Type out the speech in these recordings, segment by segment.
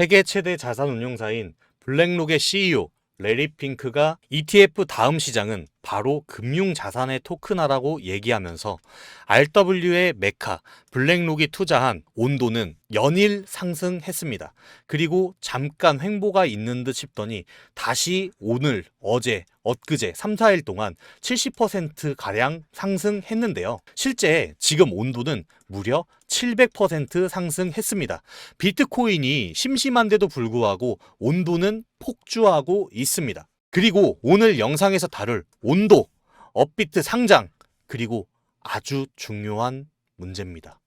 세계 최대 자산 운용사인 블랙록의 CEO 레리 핑크가 ETF 다음 시장은 바로 금융자산의 토큰화라고 얘기하면서 RW의 메카 블랙록이 투자한 온도는 연일 상승했습니다. 그리고 잠깐 횡보가 있는 듯 싶더니 다시 오늘, 어제, 엊그제 3, 4일 동안 70%가량 상승했는데요. 실제 지금 온도는 무려 700% 상승했습니다. 비트코인이 심심한데도 불구하고 온도는 폭주하고 있습니다. 그리고 오늘 영상에서 다룰 온도, 업비트 상장, 그리고 아주 중요한 문제입니다.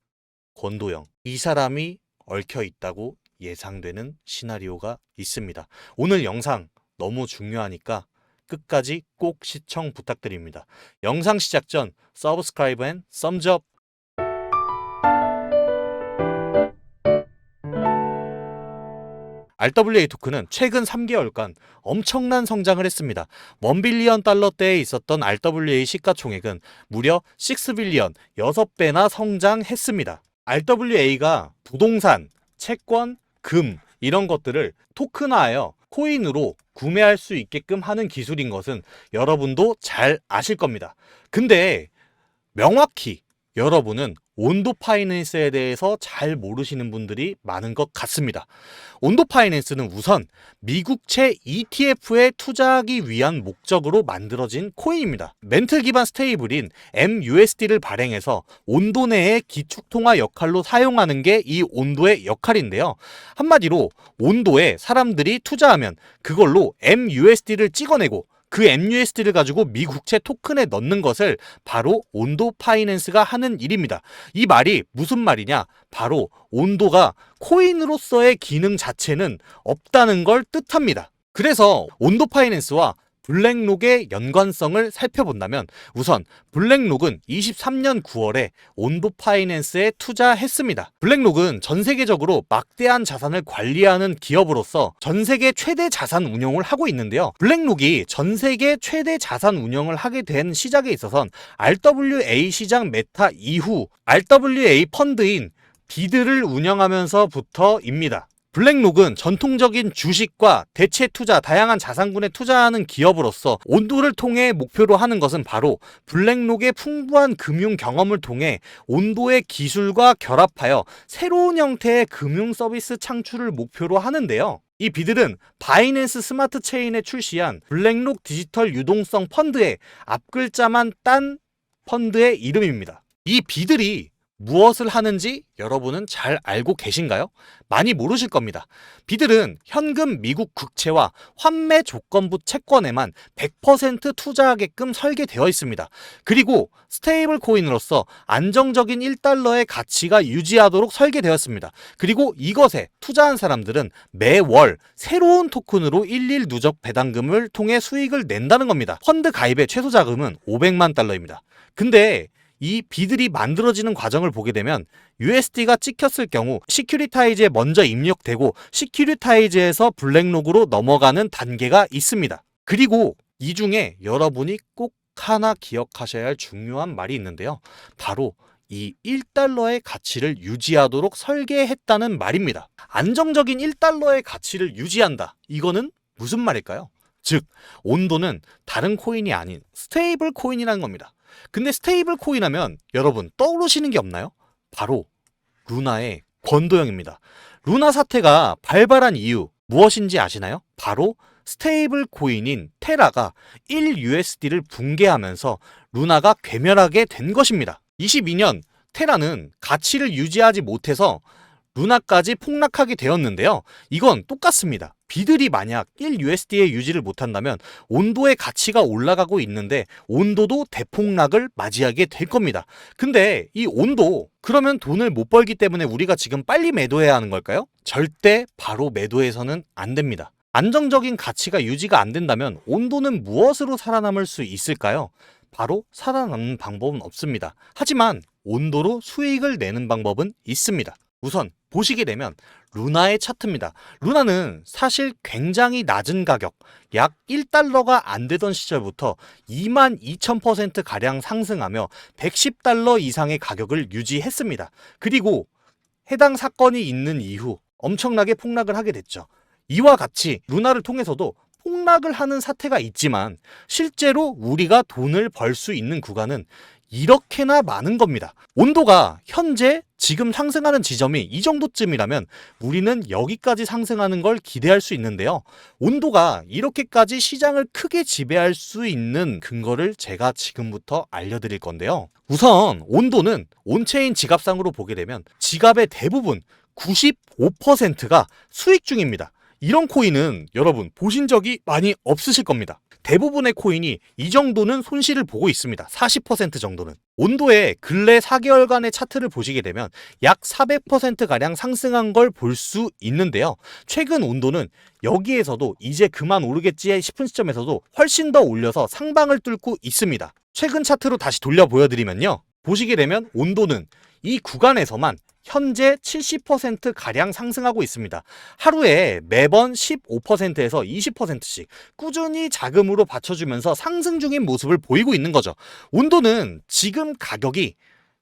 권도영, 이 사람이 얽혀 있다고 예상되는 시나리오가 있습니다. 오늘 영상 너무 중요하니까 끝까지 꼭 시청 부탁드립니다. 영상 시작 전 서브스크라이브 앤 썸즈업. RWA 토큰은 최근 3개월간 엄청난 성장을 했습니다. $1빌리언대에 있었던 RWA 시가총액은 무려 6빌리언, 6배나 성장했습니다. RWA가 부동산, 채권, 금 이런 것들을 토큰화하여 코인으로 구매할 수 있게끔 하는 기술인 것은 여러분도 잘 아실 겁니다. 근데 명확히 여러분은 온도 파이낸스에 대해서 잘 모르시는 분들이 많은 것 같습니다. 온도 파이낸스는 우선 미국채 ETF에 투자하기 위한 목적으로 만들어진 코인입니다. 멘틀 기반 스테이블인 MUSD를 발행해서 온도 내의 기축통화 역할로 사용하는 게 이 온도의 역할인데요. 한마디로 온도에 사람들이 투자하면 그걸로 MUSD를 찍어내고 그 MUSD를 가지고 미국채 토큰에 넣는 것을 바로 온도 파이낸스가 하는 일입니다. 이 말이 무슨 말이냐? 바로 온도가 코인으로서의 기능 자체는 없다는 걸 뜻합니다. 그래서 온도 파이낸스와 블랙록의 연관성을 살펴본다면 우선 블랙록은 23년 9월에 온도 파이낸스에 투자했습니다. 블랙록은 전 세계적으로 막대한 자산을 관리하는 기업으로서 전 세계 최대 자산 운용을 하고 있는데요. 블랙록이 전 세계 최대 자산 운용을 하게 된 시작에 있어서는 RWA 시장 메타 이후 RWA 펀드인 비드를 운영하면서부터입니다. 블랙록은 전통적인 주식과 대체 투자, 다양한 자산군에 투자하는 기업으로서 온도를 통해 목표로 하는 것은 바로 블랙록의 풍부한 금융 경험을 통해 온도의 기술과 결합하여 새로운 형태의 금융 서비스 창출을 목표로 하는데요. 이 비들은 바이낸스 스마트 체인에 출시한 블랙록 디지털 유동성 펀드의 앞글자만 딴 펀드의 이름입니다. 이 비들이 무엇을 하는지 여러분은 잘 알고 계신가요? 많이 모르실 겁니다. 비들은 현금 미국 국채와 환매 조건부 채권에만 100% 투자하게끔 설계되어 있습니다. 그리고 스테이블 코인으로서 안정적인 1달러의 가치가 유지하도록 설계되었습니다. 그리고 이것에 투자한 사람들은 매월 새로운 토큰으로 일일 누적 배당금을 통해 수익을 낸다는 겁니다. 펀드 가입의 최소 자금은 500만 달러입니다. 근데 이 비들이 만들어지는 과정을 보게 되면 USD가 찍혔을 경우 시큐리타이즈에 먼저 입력되고 시큐리타이즈에서 블랙록으로 넘어가는 단계가 있습니다. 그리고 이 중에 여러분이 꼭 하나 기억하셔야 할 중요한 말이 있는데요. 바로 이 1달러의 가치를 유지하도록 설계했다는 말입니다. 안정적인 1달러의 가치를 유지한다. 이거는 무슨 말일까요? 즉, 온도는 다른 코인이 아닌 스테이블 코인이라는 겁니다. 근데 스테이블 코인 하면 여러분 떠오르시는 게 없나요? 바로 루나의 권도영입니다. 루나 사태가 발발한 이유 무엇인지 아시나요? 바로 스테이블 코인인 테라가 1USD를 붕괴하면서 루나가 괴멸하게 된 것입니다. 22년 테라는 가치를 유지하지 못해서 루나까지 폭락하게 되었는데요. 이건 똑같습니다. 비들이 만약 1USD에 유지를 못한다면 온도의 가치가 올라가고 있는데 온도도 대폭락을 맞이하게 될 겁니다. 근데 이 온도, 그러면 돈을 못 벌기 때문에 우리가 지금 빨리 매도해야 하는 걸까요? 절대 바로 매도해서는 안 됩니다. 안정적인 가치가 유지가 안 된다면 온도는 무엇으로 살아남을 수 있을까요? 바로 살아남는 방법은 없습니다. 하지만 온도로 수익을 내는 방법은 있습니다. 우선 보시게 되면 루나의 차트입니다. 루나는 사실 굉장히 낮은 가격, 약 1달러가 안 되던 시절부터 22,000% 가량 상승하며 110달러 이상의 가격을 유지했습니다. 그리고 해당 사건이 있는 이후 엄청나게 폭락을 하게 됐죠. 이와 같이 루나를 통해서도 폭락을 하는 사태가 있지만 실제로 우리가 돈을 벌 수 있는 구간은 이렇게나 많은 겁니다. 온도가 현재 지금 상승하는 지점이 이 정도쯤이라면 우리는 여기까지 상승하는 걸 기대할 수 있는데요. 온도가 이렇게까지 시장을 크게 지배할 수 있는 근거를 제가 지금부터 알려드릴 건데요. 우선 온도는 온체인 지갑상으로 보게 되면 지갑의 대부분 95%가 수익 중입니다. 이런 코인은 여러분 보신 적이 많이 없으실 겁니다. 대부분의 코인이 이 정도는 손실을 보고 있습니다. 40% 정도는. 온도의 근래 4개월간의 차트를 보시게 되면 약 400%가량 상승한 걸 볼 수 있는데요. 최근 온도는 여기에서도 이제 그만 오르겠지 싶은 시점에서도 훨씬 더 올려서 상방을 뚫고 있습니다. 최근 차트로 다시 돌려 보여드리면요. 보시게 되면 온도는 이 구간에서만 현재 70%가량 상승하고 있습니다. 하루에 매번 15%에서 20%씩 꾸준히 자금으로 받쳐주면서 상승 중인 모습을 보이고 있는 거죠. 온도는 지금 가격이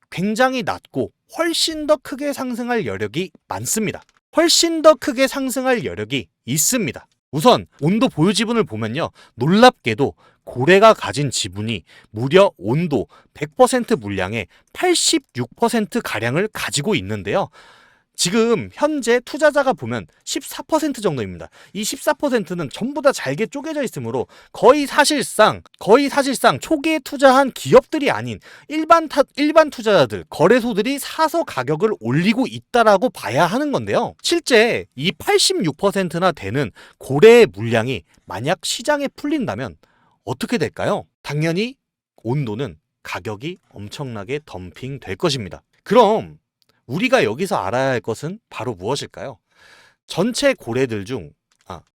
굉장히 낮고 훨씬 더 크게 상승할 여력이 많습니다. 훨씬 더 크게 상승할 여력이 있습니다. 우선 온도 보유 지분을 보면요. 놀랍게도 고래가 가진 지분이 무려 온도 100% 물량의 86%가량을 가지고 있는데요. 지금 현재 투자자가 보면 14% 정도입니다. 이 14%는 전부 다 잘게 쪼개져 있으므로 거의 사실상 초기에 투자한 기업들이 아닌 일반 투자자들, 거래소들이 사서 가격을 올리고 있다라고 봐야 하는 건데요. 실제 이 86%나 되는 고래의 물량이 만약 시장에 풀린다면 어떻게 될까요? 당연히 온도는 가격이 엄청나게 덤핑될 것입니다. 그럼 우리가 여기서 알아야 할 것은 바로 무엇일까요? 전체 고래들 중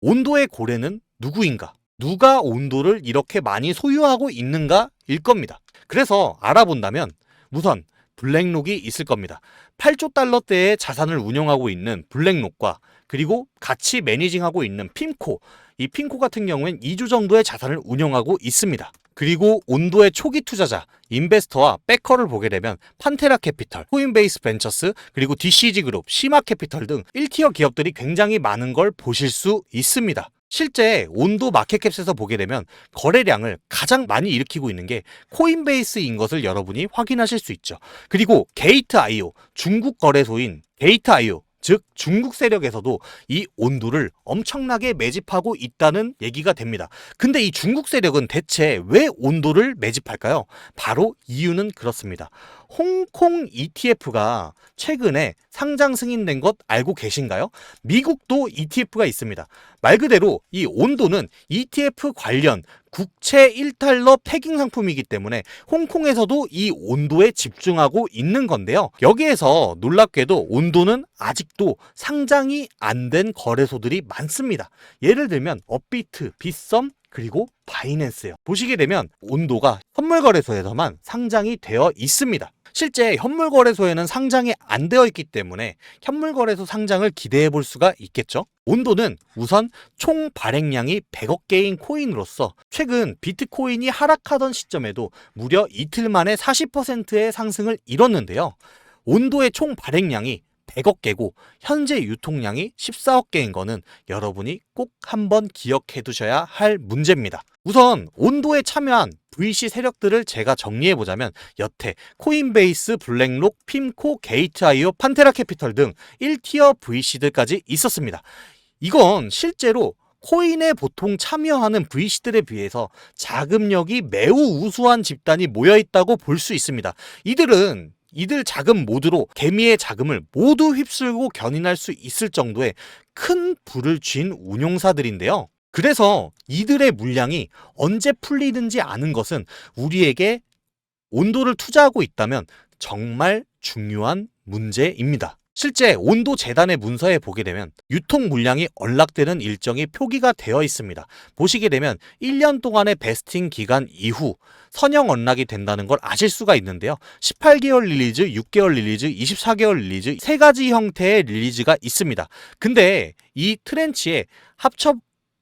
온도의 고래는 누구인가? 누가 온도를 이렇게 많이 소유하고 있는가일 겁니다. 그래서 알아본다면 우선 블랙록이 있을 겁니다. 8조 달러대의 자산을 운영하고 있는 블랙록과 그리고 같이 매니징하고 있는 핌코, 이 핌코 같은 경우엔 2조 정도의 자산을 운영하고 있습니다. 그리고 온도의 초기 투자자, 인베스터와 백커를 보게 되면 판테라 캐피털, 코인베이스 벤처스, 그리고 DCG 그룹, 시마 캐피털 등 1티어 기업들이 굉장히 많은 걸 보실 수 있습니다. 실제 온도 마켓캡에서 보게 되면 거래량을 가장 많이 일으키고 있는 게 코인베이스인 것을 여러분이 확인하실 수 있죠. 그리고 게이트.io, 중국 거래소인 게이트.io, 즉 중국 세력에서도 이 온도를 엄청나게 매집하고 있다는 얘기가 됩니다. 근데 이 중국 세력은 대체 왜 온도를 매집할까요? 바로 이유는 그렇습니다. 홍콩 ETF가 최근에 상장 승인된 것 알고 계신가요? 미국도 ETF가 있습니다. 말 그대로 이 온도는 ETF 관련 국채 1달러 패깅 상품이기 때문에 홍콩에서도 이 온도에 집중하고 있는 건데요. 여기에서 놀랍게도 온도는 아직도 상장이 안 된 거래소들이 많습니다. 예를 들면 업비트, 빗썸, 그리고 바이낸스요. 보시게 되면 온도가 현물거래소에서만 상장이 되어 있습니다. 실제 현물거래소에는 상장이 안 되어 있기 때문에 현물거래소 상장을 기대해 볼 수가 있겠죠. 온도는 우선 총 발행량이 100억 개인 코인으로서 최근 비트코인이 하락하던 시점에도 무려 이틀 만에 40%의 상승을 이뤘는데요. 온도의 총 발행량이 100억 개고 현재 유통량이 14억 개인 거는 여러분이 꼭 한번 기억해 두셔야 할 문제입니다. 우선 온도에 참여한 VC 세력들을 제가 정리해보자면 여태 코인베이스, 블랙록, 핌코, 게이트.io, 판테라 캐피털 등 1티어 VC들까지 있었습니다. 이건 실제로 코인에 보통 참여하는 VC들에 비해서 자금력이 매우 우수한 집단이 모여있다고 볼 수 있습니다. 이들 자금 모두로 개미의 자금을 모두 휩쓸고 견인할 수 있을 정도의 큰 부를 쥔 운용사들인데요. 그래서 이들의 물량이 언제 풀리는지 아는 것은 우리에게 온도를 투자하고 있다면 정말 중요한 문제입니다. 실제 온도 재단의 문서에 보게 되면 유통 물량이 언락되는 일정이 표기가 되어 있습니다. 보시게 되면 1년 동안의 베스팅 기간 이후 선형 언락이 된다는 걸 아실 수가 있는데요. 18개월 릴리즈, 6개월 릴리즈, 24개월 릴리즈 세 가지 형태의 릴리즈가 있습니다. 근데 이 트렌치에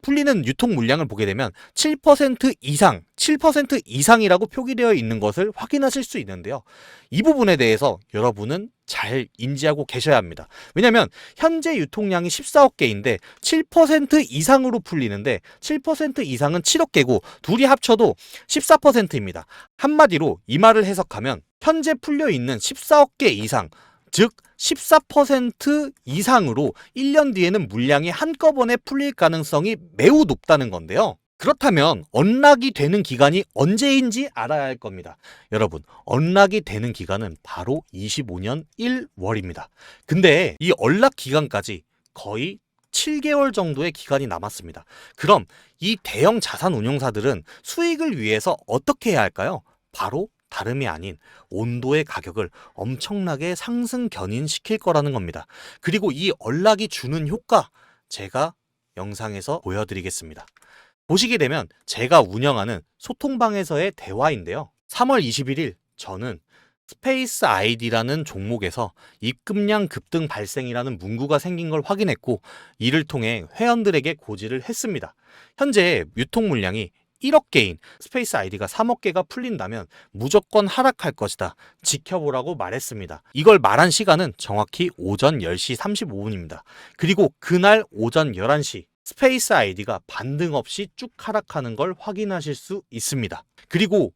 풀리는 유통 물량을 보게 되면 7% 이상, 7% 이상이라고 표기되어 있는 것을 확인하실 수 있는데요. 이 부분에 대해서 여러분은 잘 인지하고 계셔야 합니다. 왜냐하면 현재 유통량이 14억 개인데 7% 이상으로 풀리는데 7% 이상은 7억 개고 둘이 합쳐도 14%입니다. 한마디로 이 말을 해석하면 현재 풀려 있는 14억 개 이상, 즉 14% 이상으로 1년 뒤에는 물량이 한꺼번에 풀릴 가능성이 매우 높다는 건데요. 그렇다면 언락이 되는 기간이 언제인지 알아야 할 겁니다. 여러분, 언락이 되는 기간은 바로 25년 1월입니다. 근데 이 언락 기간까지 거의 7개월 정도의 기간이 남았습니다. 그럼 이 대형 자산 운용사들은 수익을 위해서 어떻게 해야 할까요? 바로 다름이 아닌 온도의 가격을 엄청나게 상승 견인시킬 거라는 겁니다. 그리고 이 언락이 주는 효과, 제가 영상에서 보여드리겠습니다. 보시게 되면 제가 운영하는 소통방에서의 대화인데요. 3월 21일 저는 스페이스 아이디라는 종목에서 입금량 급등 발생이라는 문구가 생긴 걸 확인했고 이를 통해 회원들에게 고지를 했습니다. 현재 유통 물량이 1억 개인 스페이스 아이디가 3억 개가 풀린다면 무조건 하락할 것이다. 지켜보라고 말했습니다. 이걸 말한 시간은 정확히 오전 10시 35분입니다. 그리고 그날 오전 11시 스페이스 아이디가 반등 없이 쭉 하락하는 걸 확인하실 수 있습니다. 그리고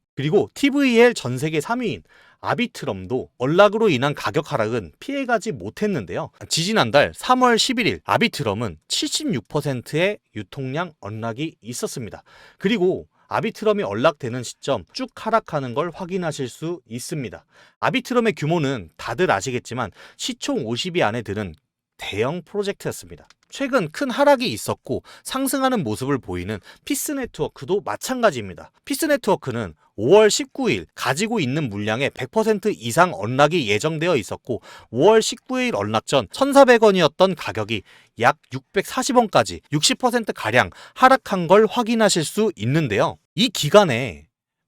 TVL 전 세계 3위인 아비트럼도 언락으로 인한 가격 하락은 피해가지 못했는데요. 지지난달 3월 11일 아비트럼은 76%의 유통량 언락이 있었습니다. 그리고 아비트럼이 언락되는 시점 쭉 하락하는 걸 확인하실 수 있습니다. 아비트럼의 규모는 다들 아시겠지만 시총 50위 안에 드는 대형 프로젝트였습니다. 최근 큰 하락이 있었고 상승하는 모습을 보이는 피스네트워크도 마찬가지입니다. 피스네트워크는 5월 19일 가지고 있는 물량의 100% 이상 언락이 예정되어 있었고 5월 19일 언락 전 1,400원이었던 가격이 약 640원까지 60%가량 하락한 걸 확인하실 수 있는데요. 이 기간에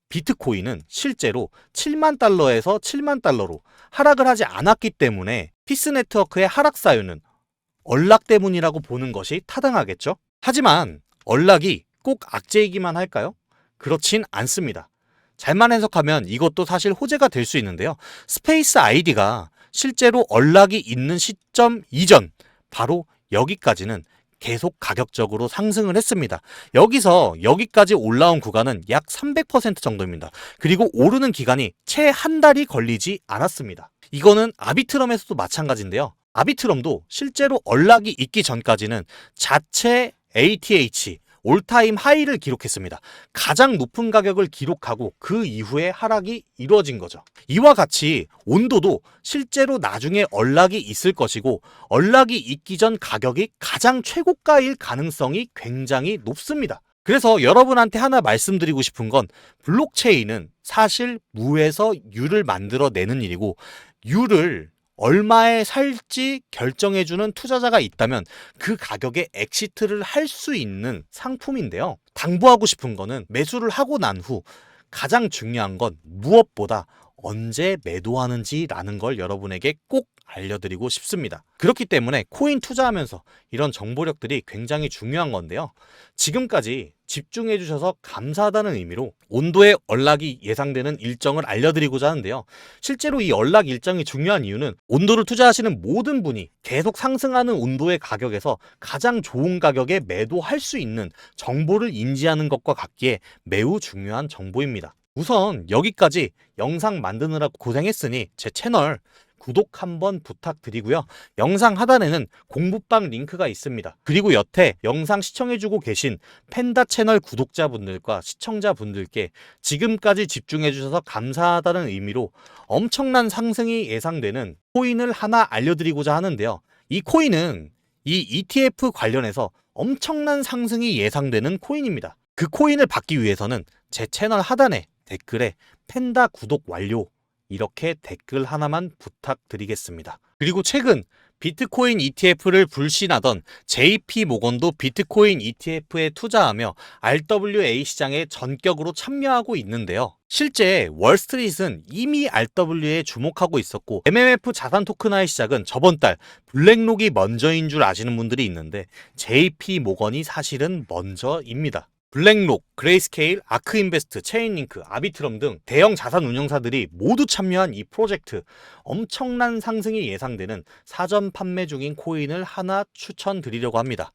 비트코인은 실제로 7만 달러에서 7만 달러로 하락을 하지 않았기 때문에 피스네트워크의 하락 사유는 언락 때문이라고 보는 것이 타당하겠죠? 하지만 언락이 꼭 악재이기만 할까요? 그렇진 않습니다. 잘만 해석하면 이것도 사실 호재가 될 수 있는데요. 스페이스 아이디가 실제로 언락이 있는 시점 이전, 바로 여기까지는 계속 가격적으로 상승을 했습니다. 여기서 여기까지 올라온 구간은 약 300% 정도입니다. 그리고 오르는 기간이 채 한 달이 걸리지 않았습니다. 이거는 아비트럼에서도 마찬가지인데요. 아비트럼도 실제로 언락이 있기 전까지는 자체 ATH 올타임 하이를 기록했습니다. 가장 높은 가격을 기록하고 그 이후에 하락이 이루어진 거죠. 이와 같이 온도도 실제로 나중에 언락이 있을 것이고 언락이 있기 전 가격이 가장 최고가일 가능성이 굉장히 높습니다. 그래서 여러분한테 하나 말씀드리고 싶은 건 블록체인은 사실 무에서 유를 만들어내는 일이고 유를 얼마에 살지 결정해주는 투자자가 있다면 그 가격에 엑시트를 할 수 있는 상품인데요. 당부하고 싶은 거는 매수를 하고 난 후 가장 중요한 건 무엇보다 언제 매도하는지라는 걸 여러분에게 꼭 알려드리고 싶습니다. 그렇기 때문에 코인 투자하면서 이런 정보력들이 굉장히 중요한 건데요. 지금까지 집중해 주셔서 감사하다는 의미로 온도의 언락이 예상되는 일정을 알려드리고자 하는데요. 실제로 이 언락 일정이 중요한 이유는 온도를 투자하시는 모든 분이 계속 상승하는 온도의 가격에서 가장 좋은 가격에 매도할 수 있는 정보를 인지하는 것과 같기에 매우 중요한 정보입니다. 우선 여기까지 영상 만드느라 고생했으니 제 채널 구독 한번 부탁드리고요. 영상 하단에는 공부방 링크가 있습니다. 그리고 여태 영상 시청해주고 계신 펜다 채널 구독자분들과 시청자분들께 지금까지 집중해주셔서 감사하다는 의미로 엄청난 상승이 예상되는 코인을 하나 알려드리고자 하는데요. 이 코인은 이 ETF 관련해서 엄청난 상승이 예상되는 코인입니다. 그 코인을 받기 위해서는 제 채널 하단에 댓글에 펜다 구독 완료 이렇게 댓글 하나만 부탁드리겠습니다. 그리고 최근 비트코인 ETF를 불신하던 JP 모건도 비트코인 ETF에 투자하며 RWA 시장에 전격으로 참여하고 있는데요. 실제 월스트리트는 이미 RWA에 주목하고 있었고 MMF 자산 토큰화의 시작은 저번 달 블랙록이 먼저인 줄 아시는 분들이 있는데 JP 모건이 사실은 먼저입니다. 블랙록, 그레이스케일, 아크인베스트, 체인링크, 아비트럼 등 대형 자산 운용사들이 모두 참여한 이 프로젝트, 엄청난 상승이 예상되는 사전 판매 중인 코인을 하나 추천드리려고 합니다.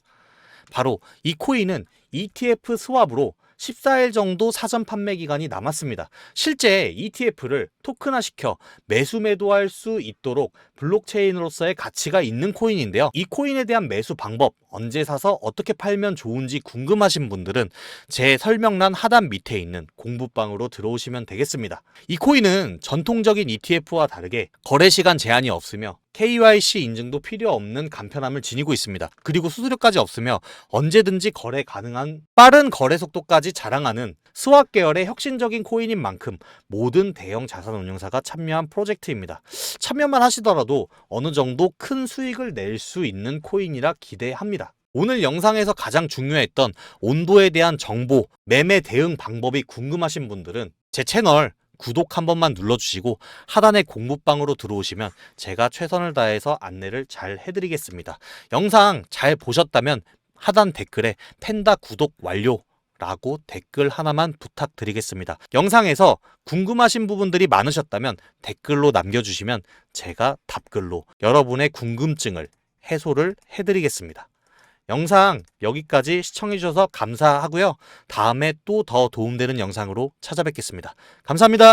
바로 이 코인은 ETF 스왑으로 14일 정도 사전 판매 기간이 남았습니다. 실제 ETF를 토큰화시켜 매수 매도할 수 있도록 블록체인으로서의 가치가 있는 코인인데요. 이 코인에 대한 매수 방법, 언제 사서 어떻게 팔면 좋은지 궁금하신 분들은 제 설명란 하단 밑에 있는 공부방으로 들어오시면 되겠습니다. 이 코인은 전통적인 ETF와 다르게 거래 시간 제한이 없으며 KYC 인증도 필요 없는 간편함을 지니고 있습니다. 그리고 수수료까지 없으며 언제든지 거래 가능한 빠른 거래 속도까지 자랑하는 스왑 계열의 혁신적인 코인인 만큼 모든 대형 자산 운용사가 참여한 프로젝트입니다. 참여만 하시더라도 어느 정도 큰 수익을 낼 수 있는 코인이라 기대합니다. 오늘 영상에서 가장 중요했던 온도에 대한 정보, 매매 대응 방법이 궁금하신 분들은 제 채널 구독 한 번만 눌러주시고 하단의 공부방으로 들어오시면 제가 최선을 다해서 안내를 잘 해드리겠습니다. 영상 잘 보셨다면 하단 댓글에 팬다 구독 완료 라고 댓글 하나만 부탁드리겠습니다. 영상에서 궁금하신 부분들이 많으셨다면 댓글로 남겨주시면 제가 답글로 여러분의 궁금증을 해소를 해드리겠습니다. 영상 여기까지 시청해주셔서 감사하고요. 다음에 또 더 도움되는 영상으로 찾아뵙겠습니다. 감사합니다.